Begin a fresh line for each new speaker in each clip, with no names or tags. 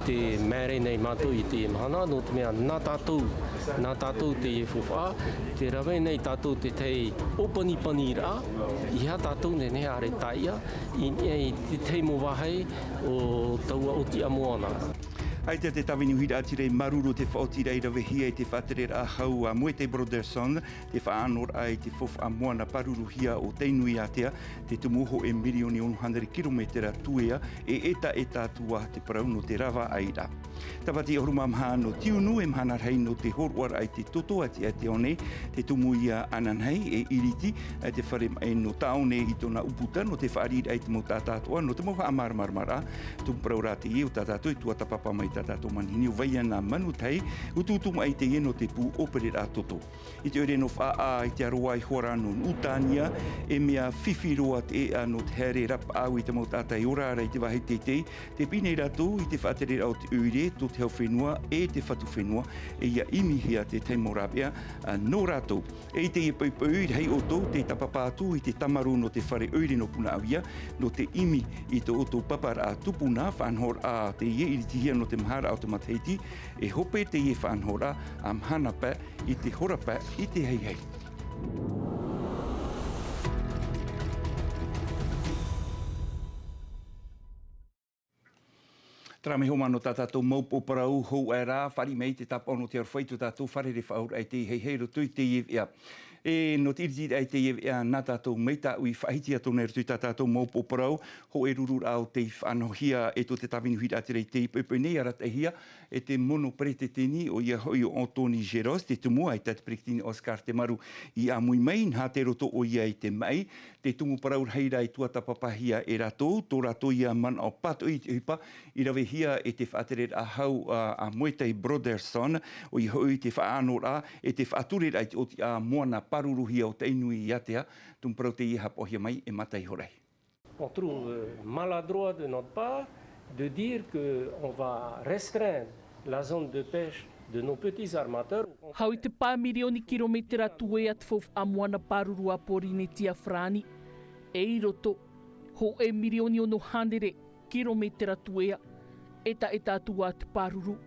te mere nei mātou I te mahana, no te mea nā tātou te whawha, te rawe nei tātou te tei opanipani rā, I ha tātou ne neha are taia, I te teimo wahai o taua o ti amoana.
Ai te tawini hui atirei maruru te whaotira I rawe hia I te whatere a hau a Moete Brothersson, te whaanor ai te whof a moana paruru hia o teinui atea, te tumuho e milioni 100 kilometera tuea e eta tua te parauno te rawa aira. Tawati oruma mahano tiunu e mahana rei no te horwar ai te toto ati te one, te tumuia ananhei e iriti, ai te whare mai no taone I tona uputa, no te whaarir ai te mo tātātua, no te moha amarmarmara, tumpraura te iu tātātua I tua tapapa mai tātātua manhini, o vaia nā manutai, ututum ai te eno te pū opere rā toto. I te ore no whaa I te aroa I hora no utania, e mea whiwhiroa te ea no te here rap au I te mo tātai ora ara I te wahi te pine rato I te whaatere au te uire, to te hau whenua e te whatu whenua e ia imihia te teimo rapea no rātou. E te ipaupau hei oto te tapapātu I te tamaru no te whare uire no puna awia no te imi I te oto papara a tupuna whanhor a te ie iritihia no te mahara au te mateiti e hope te ie whanhora a mahana pa I te hora pa I te hei hei. Tara me homa no tātou maupo parau hou e rā, whari mei te tapono te arwhaitu tātou whare re whaur ai te hei hei rotu te iew ea. E no te iriti ai te iew ea nā tātou meita ui whahiti ato nei rotu tātou maupo parau, ho e rurur au te whanohia e to te tawinu hira ati rei te ipupu nei arat e hia, e te mono prete teni o ia hoi o Antoni Geros, te tumu ai tate prektini Oscar te maru I a mui mei, nā te roto o ia I te mai, te tumu parau heira I tua tapapahia e rato, tō rato ia man au pato I te hipa, I rawe hia e te whaatere a hau a Moete Brothersson, o I hoi te whaanora, e te whaaturer ai o te a moana paruruhia o te inui I atea, tumparau te iha pohia mai e matai horei.
On trouve maladroit de notre part de dire qu'on va restreindre la zone de pêche de nos petits armateurs.
Hau I te pā milioni kilometera tue at fof a moana parurua porine tia frani, e I roto, ho e milioni ono handere kilometera tuea, eta atua te paruru.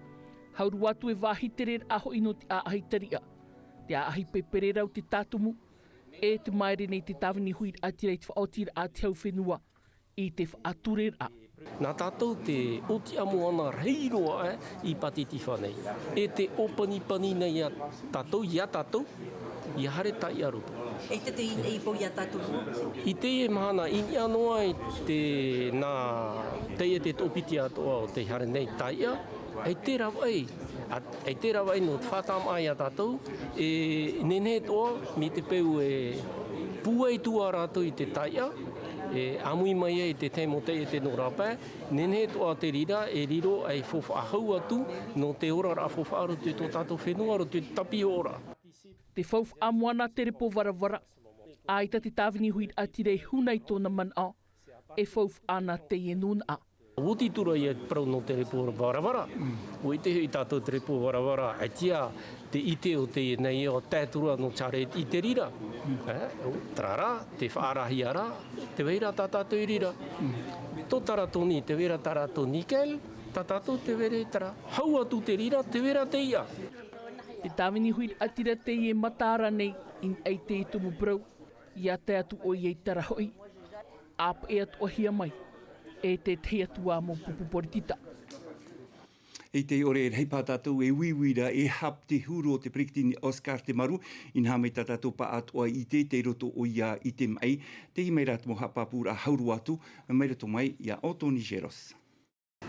Hauru atu e wahiterer aho ino te aahitaria, te aahi peperera o te tātumu, e te maere nei te tawini hui atirei te whaotira a te hau whenua I te whaaturera.
Nā tātou te oti amoana reiroa I patiti whanei. E te opanipani nei a tātou, I a tātou, I hare tai aroto.
E te ine I po I a tātou?
I te e mahana, I anoa I te nā teie te topiti atoa o te hare nei taia, e te rawai. E te rawai no te whatam ai a tātou, e nene toa mi te peu e puai tua rātou I te taia, e amui mai e te teimo te e te no rapa, nene toa te rira e riro ai fofa ahau atu no te ora ra fofa aro te tō tātou whenua aro te tapi ora.
Te whauf amoana te repo varavara, aita te tāwini hui atirei hunai tōna mana, e whauf ana te enuna.
Oti tura I prau no te repo varavara. O I te hui tātou te repo varavara, ai tia te ite o te nei o tētura no tare I te rira. Trara, te whaarahi ara, te weira tā tātou I rira. Tō taratoni, te weira tarato nikel, tā tātou te were tara. Hau atu te rira, te weira te ia.
Te tāwini hui atira te I matara nei, in ei te tumu brau, I a te atu o I tara hoi. Ap e atu o hia mai. E te te atua mo pupuporitita.
E te ore e hei pātātou e wiwira e hap te huru o te prektini Oscar te maru, in hame tātātou pa atoa I te roto o ia I te mai, te I mei rato mo hapapura hauru atu, mei rato mai ia Antoni Geros.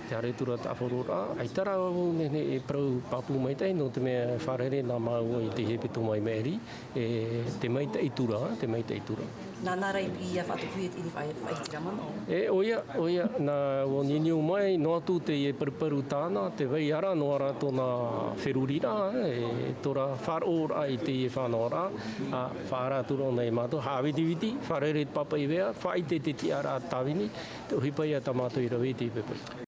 Te aretura ta whorora, ai tara au nene e prau papu mai tai, no te mea wharere nā mau I te hepeto mai meri, e te maita I tura, te maita I tura.
Nā nara I a whatupuia I whaitira mana?
E oia, nā o niniu mai, no atu te e paruparu tāna, te wei ara, no ara tōna wherurira, e tora wharora I te e whanora, a whaara turo nei mātou, hāwiti, wharere papa I wea, whaite te tiara tāwini, te uhipai a tamātou I rawiti I pepe.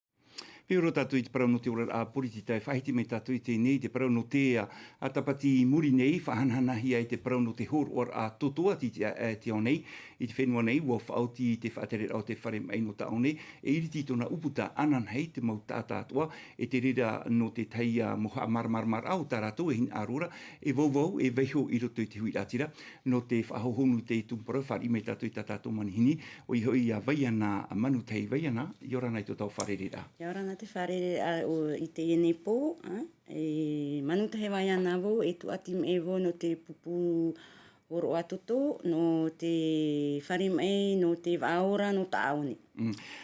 Peo tātou I te parau no te ora a polititai, whahiti mai tātou I te nei, te parau no te a tapati muri nei, whahanhanahi ai te parau no te hor or a totoa ti te o nei, I te whenua nei, ua whaoti te whaatere au te whare mai no taone, e iriti tona uputa anan hei te mau tātātua, e te rira no te teia moha marmarmar au tā rātou e hin ārora, e vau e veiho i roto i te hui ratira, no te whahohonu te tumpara, whare me tātou i tātou manihini, o i hoi a vaiana manu tei vaiana, i ora nei tō tau wharerera.
I ora nei te wharerera i te ene pō, e manu te he vaiana vo, e tu ati me vo no te pupu oro atoto, no te whare mai, no te waora, no taone.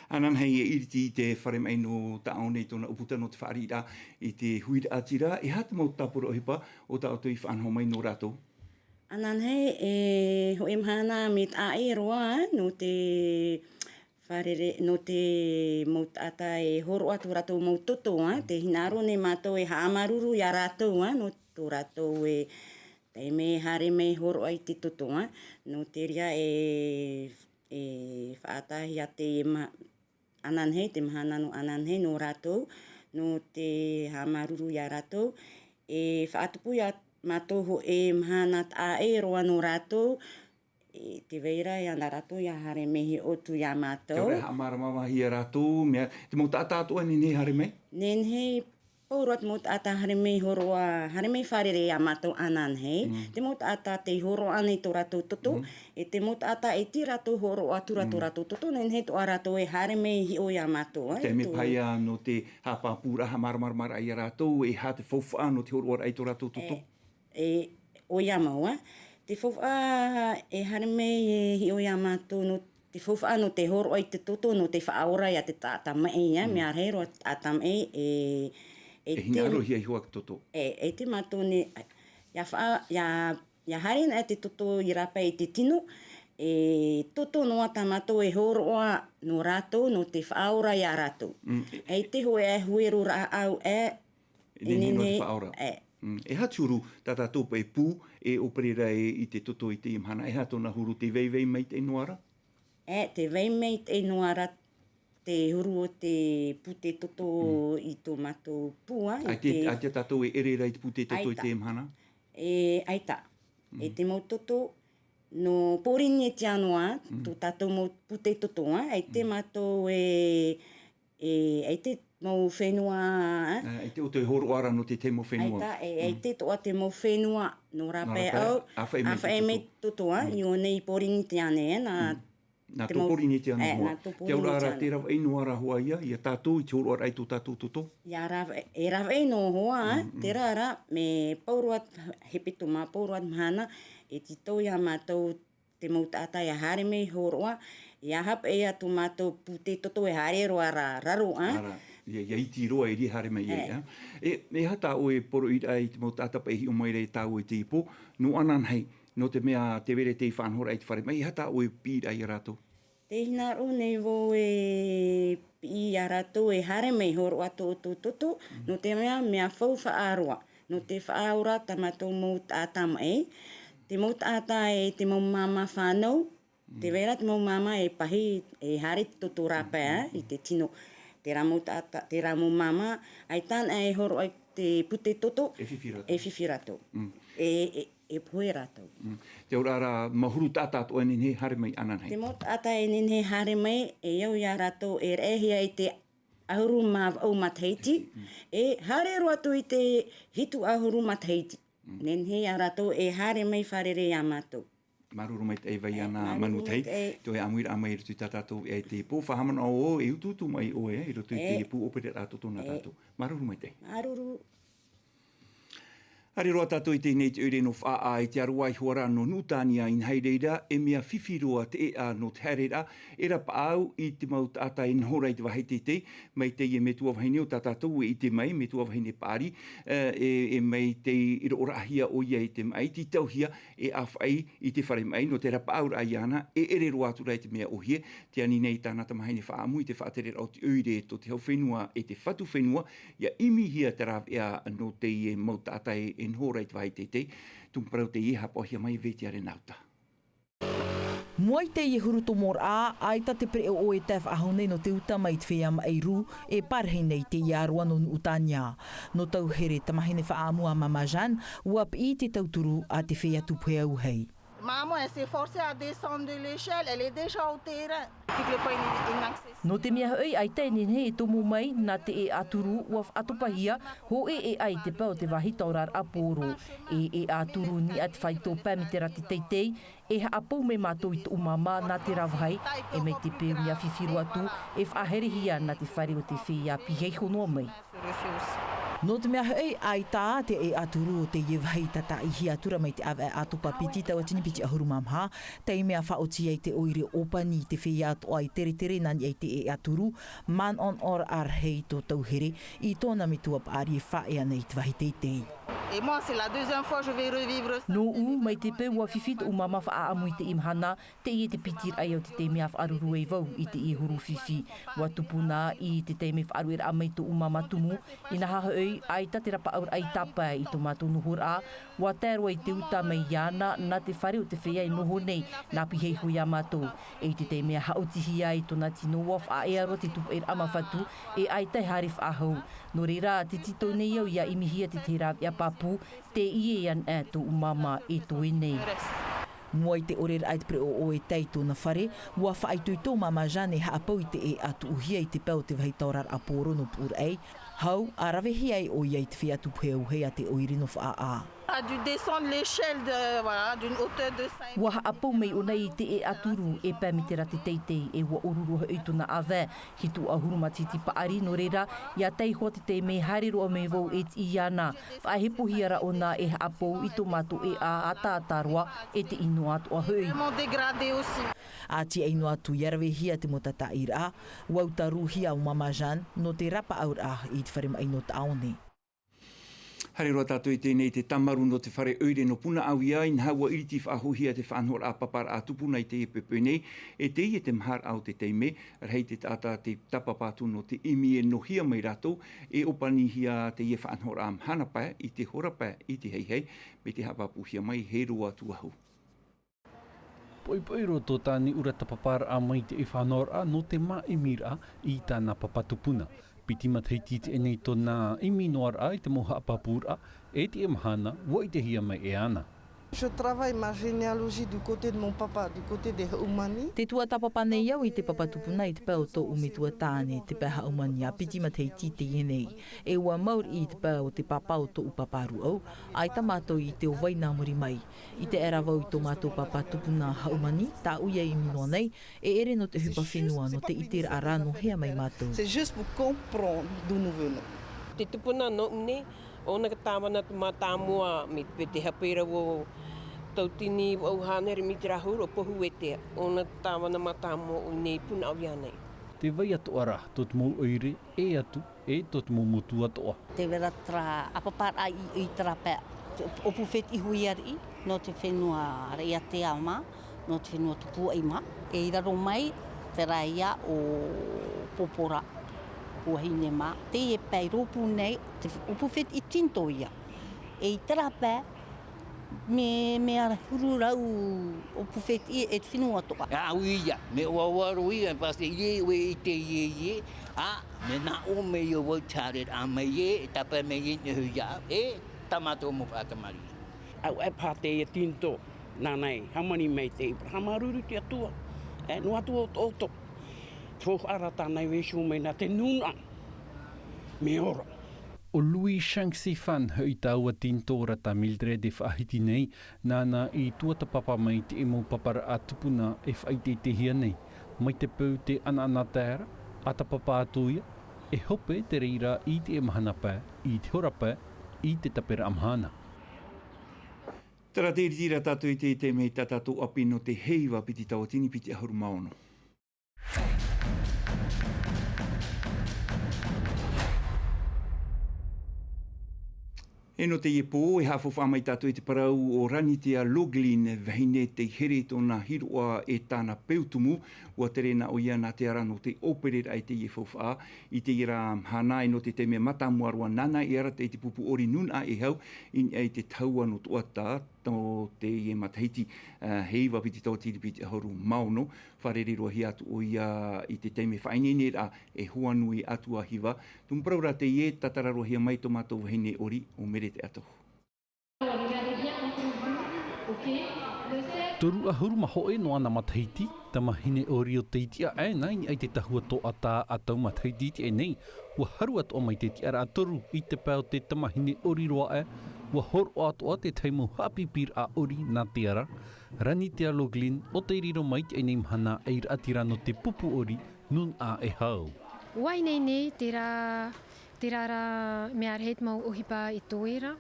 Anan hei e iriti i te whare mai no taone tōna uputa no te wharira i te hui ratira, e hata mau tapura o hipa o ta auto i whanho mai no rato?
Anan hei, e ho e mahana me ta e roa, no te wharere, no te mautata e horo atu rato mautoto, te hinaro ne mātou e haamaruru i a ratou, no tō ratou e te me hare me horo ai te toto, no te ria e whaatahi a te anan hei, te mahana no anan hei no ratou, no te haamaruru i a ratou, e whaatupu i a mātou ho e mahana ta e roa no ratou, te veira i ana ratou i a hare mehi otu i a mātou.
Te ore haamaramawa hi a ratou, mea, te mau tātātua ni ne hare mei?
Nen hei, pauroat mo ata hare mei horoa, hare mei wharere a mātou anan hei. Te mo ata te horo ane tō ratou toto, e te mo ata e ti ratou horo atura tō ratou toto, nen hei tō a ratou e hare mei hi o i a mātou.
Te me paia no te hapapura hamarmarmar ai a ratou, e ha te whauwha no te horo ai tō ratou toto?
O i a maua. Te whauwha e hare mei hi o i a mātou no te whauwha no te horo ai te toto, no te whaora i a te tāta mai, mea rei roa tāta mai
e hinaro hi ai huak toto.
E te mātou ne, ia hare na te toto i rapa i te tino, e toto no ata mātou e horoa no rātou, no te whaora i a rātou. E te hoe e hueru rā au
Nene no te whaora. E haturu tata tōpa e pū e operera i te toto i te imhana. E hatona huru te veivei mei te inuara?
Te vei mei te inuara te huru o te pute toto i tō mātou pūa.
Ai te tātou e erera i te pute toto i te imhana?
Aita. E te mau toto no pōrini e te anoa, tō tātou mau pute toto, ai te mātou ai te mau whenua.
Ai te o te horo ara no te te mau whenua.
Ai te toa te mau whenua no rape au. Awha e mei toto, i o nei pōrini te ane,
Nā tō pōrini te ane hoa. Te ora ara te rawa inu ara hoa ia, i a tātou, i te horo ara ai tō tātou toto?
E rawa inu hoa, te rara, me pauruat, he pito mā pauruat mahana, e ti tau i a mātou te mautata i a hare mei horoa, i a hap e a tō mātou pute toto e hare roa raro,
Ia iti roa e ri hare mai e. E hata o e poro i ai te mautata pa e hi o mai rei tāu e te ipo, no anan hei, no te mea te vere te i whanhora ai te whare mai, hata o e pi ai a rato?
Te hinaro nei vo e pi a rato e hare mei horo ato o toto, no te mea whau whaaroa, no te whaaura ta matou mautata mai, te mautata e te mau mama whanau, te vera te mau mama e pahi e hare toto rapa i te tino, te ramo mama, ai tāna e horo ai te pute toto, e whiwhi rato. E poe rato.
Te ora ara mahuru tātātua e nene hare mai anan hei.
Te mot ata e nene hare mai e iau ia rato e rehia i te ahuru au matheiti. E hare roa tu i te hitu ahuru matheiti. Nene ia rato e hare mai wharere a mātou.
Maruru mai te vai ana manu tei. To e amuira amai rutu tātātou e te pō whahamana o e ututu mai o e rotu i te pū opere rātou tōna tātou. Maruru mai te.
Maruru.
Are roa tātou i tēnei te ure no whaa i te aruai huara no nutania in heireira e mea whiwhiroa te ea no te hareira e rapa au i te mau tātai in hora i te wahete te mai te e me tua wahine o tātou e i te mai me tua wahine pāri e mai te iro orahia o ia i te mai ti tauhia e awhai i te whare mai no te rapa au rai ana e ere roa atura i te mea ohie te ani nei tāna tamahine whaamu i te whaatere au te ure to te hau whenua e te whatu whenua ia imi hia te raw ea no te e mau tātai en hora i te vai te tumparau te iha pohia mai veti are nauta.
Moai te i huruto mor a, aita te pre o e tef ahone no te uta mai te whiam ei ru e parhene te i arua no utania. No tau here tamahine whaamua mamajan, uap i te tauturu a te whea tupu au hei.
Maman, elle s'est forcée à descendre de l'échelle, elle est déjà au terrain.
No te mea hoi ai tēne he tomu mai nā te e aturu ua atupahia ho e ai te pau te wahi taurar aporo. E aturu ni at whai tō pēmi te rati teitei e ha apou me mātou i tō umama nā te rawhai e mei te pēu ni a whiwhiru atu e whaherihia nā te whare o te whia pihei honoa mai.
No te mea hei ai tā te e aturu o te iewhai tata i hi atura mai te awe atupa piti taua tini piti ahuru mamha. Tei mea whaoti ai te oire opani te whia atu ai tere tere nani ai te e aturu. Man on or ar hei tō tauhere i tōna mitua paari e whae ana i te wahi teitei.
Et moi, c'est la deuxième fois que je vais revivre ça.
No mai te peu ua whiwhit o mama wha-aamu i te imhana, te i te pitir ai au te te mea whaaruru e vau i te i huru whiwhi. Wa tupuna i te te me whaaru e amai tō umama tumu, i na haha oi ai ta te rapa aur ai tapa i tō mātou nuhur a, wa tēro ai te uta mai iana na te whare o te whea i noho nei nā pihei hui a mātou. E te mea hautihi ai tōna tino waf a e aro te tupu e ama whatu e ai tai harif ahau. No reira te tito nei au ia imihia te te raw ia papu, te ie an e tō umama e tō e nei.
Mua i te ore ai te pre o e tei tōna whare, ua whaitui tō mama jane haapau i te e atu uhia i te pau te wahi taurar aporo no pūr ei. Hau, a rawehi ai o iai te whiatu pēu hei a te oirino wha a.
A dû descendre l'échelle d'une hauteur de 5.
Wa apau mei o nei te e aturu e pēmi te rate teitei e wa ururoha i tōna awe hi tō ahurumati ti paari no reira ia tei hoa te me hariroa me vau e ti iana. Whahepohiara o nā e apau i tō mātou e a ataataroa e te ino atu a hui.
A ti eino atu iarawe hia te motata i rā, wautaru hia o Mama Jean no te rapa aur a i te whare mai no taone.
Hare roa tātou i tēnei te tamaru no te whare oire no puna au iai, na haua iriti whaahohia te whanhor a papara a tupuna i te e pepe nei, e te i te mahar au te teime, rei te tata te tapapatu no te imi e nohia mai ratou, e opanihia te i whanhor a mahana pai, i te hora pai, i te hei, me te hapapuhia mai, he roa tuahu.
Poi roto tāni ura tapapara a mai te e whanhor a no te maimira i tāna papatupuna. Piti matreiti te enei tōna imi noar ai te moha apapura e te e mahana wa i te hia mai e ana.
Je travaille ma généalogie du côté de mon papa, du côté des Haumani.
Te tua tapapa nei au i te papatupuna i te pau tō umitua tāne te pēha Haumani a piti matreiti te enei. E ua maur i te pau te papau tō upaparu au, ai ta mātou i te o waina muri mai. I te era vau i tō mātou papatupuna Haumani, tā uia i minoa nei, e ere no te hupa whenua no te itira arano hea mai mātou.
C'est juste pour comprendre d'où nous venons.
Te tupuna no une, ona ka tāwana tu mātāmua me te hapera wo tautini au hānere mi te rahuru o pohu e te ona tāwana mātāmua o nei puna au ianei.
Te vai atu ara, tot mou oire, e atu, e tot mou motu atoa.
Te vera tra apapara i trape o pufet i huiari, no te whenua rea te ama, no te whenua tupu ai ma. E i raro mai te raia o popora. Hine ma, te e pai ropu nei, te upufet i tintoia. E i trape, me ara huru rau o pufet i e te whenua toa.
A uia, me wawaru ia, pasi ie ue i te ie, me na o me i o wautaret a me ie, e tapa me i ne huia, e tamato mo whakamari.
Au e pate e tinto, nanei, hamani mei te hamaruru te atua, e no atua o to. Tōh ara tānei wesu mai nā te nuna. Me ora.
O Louis Shanksy fan hui tāua tintora ta Mildred e whaahiti nei, nāna i tuata papa mai te emo papara a tupuna e whaite te hia nei. Mai te pau te ana tēra, ata papa atuia, e hope te reira i te e mahana pā, i te hora pā, i te tapera amhana.
Tara te tira tātou i te mei tātou api no te heiwa piti taua tini piti ahuru maono. E no te iepo, e hafo whamai tātou i te parau o Ranitea Loglin, vahine te here tōna hiroa e tāna peutumu, ua tere na o ia nā te ara no te operera ai te iepo wha, i te ira hanai no te te mea matamuarua nana i ara te pupu ori nuna e hau, in ai te taua no tuata, no te ie matahiti heiwa piti tau tiripiti ahoru maono, wharerero hi atu o ia i te teime whainenera e huanui atua hiwa. Tumpraura te ie tatararo hia mai to mātou wahine ori o mere te atohu.
Regardez bien quand on joue, ok. Le cercle
Toru ahuru maho e no ana matahiti, ta mahine o rio teitia e nai ai te tahua to ata atau matahiti e nei, ua haru atu o mai te tiara toru i te pao te tamahine ori roa e, ua hor o atu a te taimu hapi pir a ori nā tiara, rani te aloglin o te riro mai te nei mahana e ira atira no te pupu ori nun a e hau.
Wai nei nei te rara mea rehet mau ohipa i toera.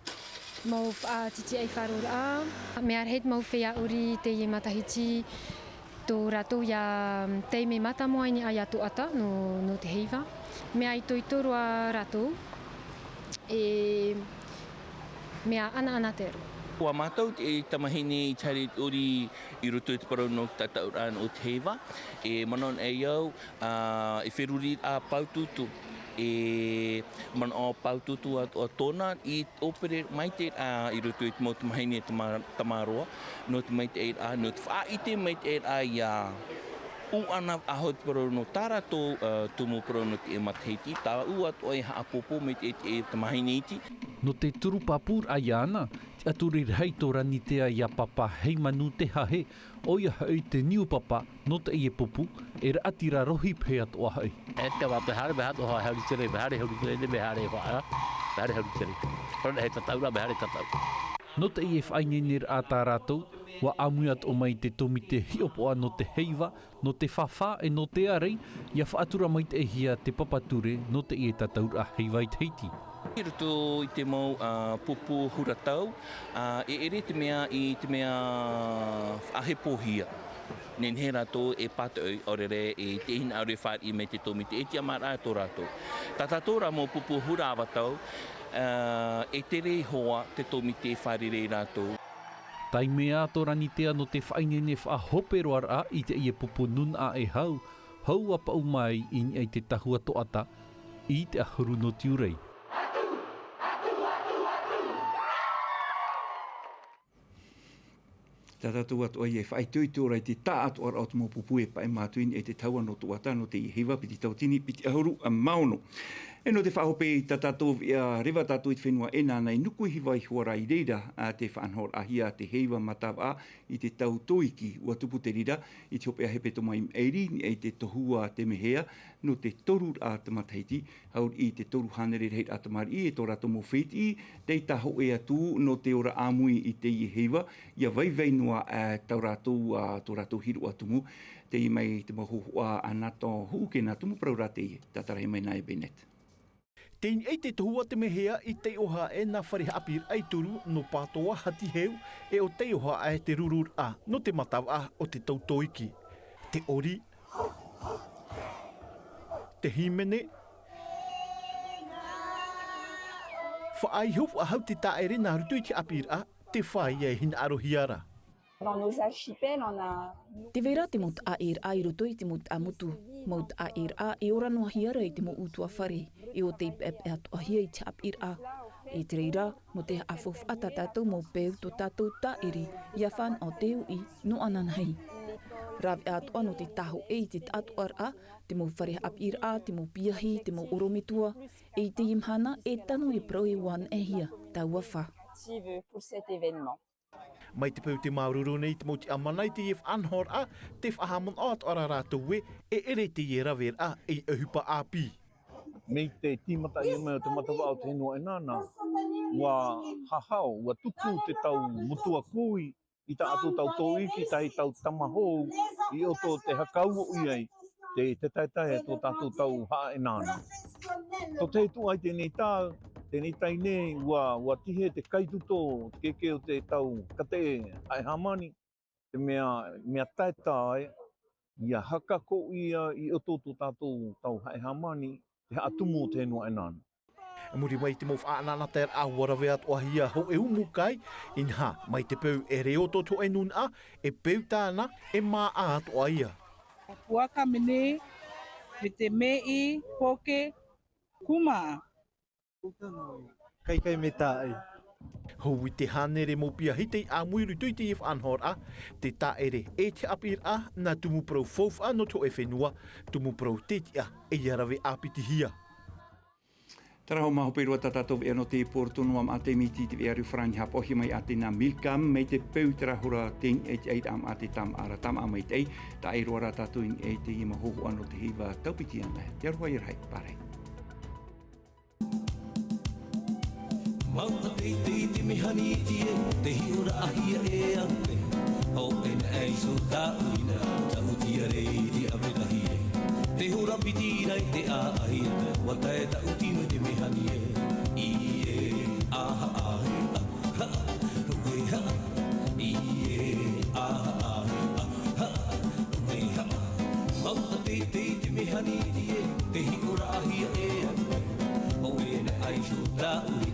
Mau titi ai wharura a. Mea rehet mau whea uri te ie matahiti tō rato ia teime mata moa ni ai atu ata no te heiva. Mea i toi toru a rato e mea ana te aro.
Ua mātou e tamahine i tari uri i roto i te parau no tatauraan o te heiva. E manon e iau e wheruri a paututu. E man o paututu a tōna i opere mai te i roto i te mau tamahine tamaroa. No te mai te a no te wha i te mai te a i a u ana aho te parau no tāra tō tumu parau no te e matahiti. Tā u atu ai haapopo mai te e tamahine iti.
No te turu papur a iana, te aturi rei tō rani tea ia papa hei manu te hahe, o ia hei te niu papa no te ie pupu, e ra atira rohi phe atu a hei.
E te wā behare behatu hoa hauri tere, behare hauri tere, behare hoa, behare hauri tere. Prone hei tataura, behare tatau.
No te ie whainenir a tā rātou, wa amui atu o mai te tomi te hiopoa no te heiva, no te whawha e no te arei, ia whaatura mai te ehia te papature no te ie tataura heiva i teiti.
I roto i te mau pupu huratau, e ere te mea i te mea ahepohia. Nen he rato e pata o rere e te hina aure whaat i me te tomi te etia mara tō rato. Tata tōra mo pupu hura awatau, e tere hoa te tomi te wharere rato.
Tai mea tō ranitea no te whainene whahope roara i te ie pupu nun a e hau, hau apa umai i ai te tahua toata i te ahuru no tiurei.
Tata tu atu ai e whai tui tōrai te tā atu ara o te mopupu e pae mātuini e te taua no tu ata no te ihiwa piti tautini piti ahuru a maono. E no te whahope i tata tō ia rewa tātou i te whenua e nānei nuku i hiwa i huara i reira a te whaanhor ahia te heiwa matawa i te tau toiki ua tupu te rira i te hope a hepe tō mai eiri ni e te tohua te mehea no te toru a te matahiti haur i te toru hanere reit a te mari e tō rato mo whiti te taho e atu no te ora amui i te i heiwa ia vaivei noa tau ratou tō ratou hiru atumu te i mai te mahohua anato huke nā tumu praurate i tatara mai nai benet.
Tein ei te tohua te mehea i te oha e nā whare apir ai turu no pātoa hati heu e o te oha e te rurur a no te matawa o te tautoiki. Te ori, te himene, whaai hupu a hau te taere nā rutu i te apir a te whai e hina arohiara.
Dans nos archipels, on a...
Te vera te mot a i roto i te mot a mutu. Mot a e ora noa hiara i te mo utua whare. E o te ipep e atu ahia i te apir a. E te reira, mo te afof ata tātou mo peu to tātou tairi. Ia whan o teo i no ananhei. Rawe atu ano te taho e i te atu ar a, te mo whare apir a, te mo piahi, te mo oromitua. E te imhana e tanu e pro e wan e hia, taua wha.
Pour cet événement.
Mai te pau te maururu nei te moti amanai te ief anhor a, te whahamon at ara rātou we, e ere te iera ver a, e ahupa api.
Mei te tīmata i mea te matawa o te henua e nāna, wa hahau, wa tuku te tau mutua kui, i ta atu tau tōiki, ta i tau tamahou, i oto te hakau o iai, te taitae tō tātou tau haa e nāna. Tō te tu ai tēnei tā, tēnei tai nei, wa tihe te kaituto, te keke o te tau kate ai hamani, te mea taitae, ia hakako ia i oto tō tātou tau hai hamani, te atumu o te henua e nāna.
E muri mai te mo whaanana te a warawe atu ahia ho e umu kai, inha mai te pau e reo toto e nun a, e pau tāna e mā atu ahia.
Puaka mene, me te mei, poke, kuma.
Kai me tāi. Hui te hanere mo pia hitei a muiru tui te if anhor a, te taere e te apir a, na tumu prau fof a no to e whenua, tumu prau tetia e yarawe apiti hia.
Tara ho maho perua tatatou e no te portunu am ate miti te veru frangi hap ohi mai ate na milkam me te peutera hura ten et am ate tam ara tam amai te ta e roara tatu in e te ima hohu ano te hiva taupiti ana. Te arua i rai, pare.
Mauta pei te mehani ti e te hiora ahia e ante ho en ei so ta uina ta utia rei di avetahi e te hora piti rai te a ahia wata e ta utino te mehani e i e aha ahi ha ui ha i e aha ahi ha ui ha mauta pei te mehani ti e te hiora ahia e ante ho en ei so ta uina